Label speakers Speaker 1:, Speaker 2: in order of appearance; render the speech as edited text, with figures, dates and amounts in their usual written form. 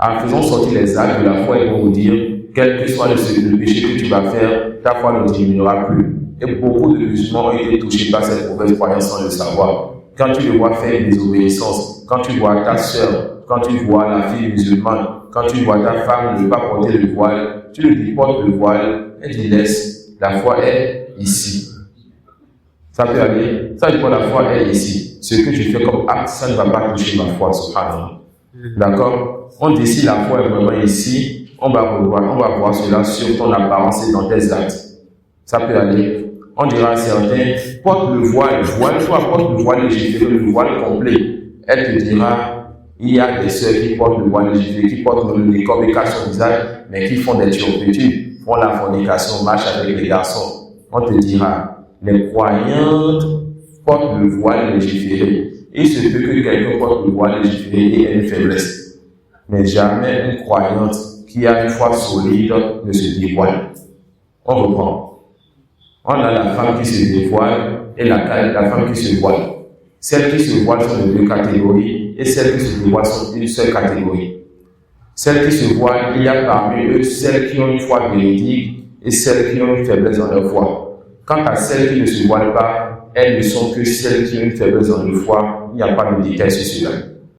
Speaker 1: En faisant sortir les actes de la foi, ils vont vous dire, quel que soit le péché que tu vas faire, ta foi ne diminuera plus. Et beaucoup de musulmans ont été touchés par cette mauvaise croyance sans le savoir. Quand tu le vois faire une désobéissance, quand tu vois ta sœur, quand tu vois la fille musulmane, quand tu vois ta femme ne pas porter le voile, tu lui dis porte le voile, elle dit laisse, la foi est ici. Ça peut aller, ça dit la foi est ici. Ce que tu fais comme acte, ça ne va pas toucher ma foi, subhanallah. D'accord? On dit si la foi est vraiment ici, on va voir cela sur ton apparence et dans tes actes. Ça peut aller. On dira à certains, porte le voile, toi porte le voile légiféré, le voile complet. Elle te dira, il y a des sœurs qui portent le voile légiféré, qui portent le niqab et cachent son visage, mais qui font des turpitudes, font la fornication, marchent avec les garçons. On te dira, les croyantes portent le voile légiféré. Il se peut que quelqu'un porte le voile légiféré et ait une faiblesse. Mais jamais une croyante qui a une foi solide ne se dévoile. On reprend. On a la femme qui se dévoile et la femme qui se voile. Celles qui se voilent sont de deux catégories et celles qui se dévoilent sont d'une seule catégorie. Celles qui se voilent, il y a parmi eux celles qui ont une foi véridique et celles qui ont une faiblesse dans leur foi. Quant à celles qui ne se voilent pas, elles ne sont que celles qui ont une faiblesse dans leur foi. Il n'y a pas de détail sur cela.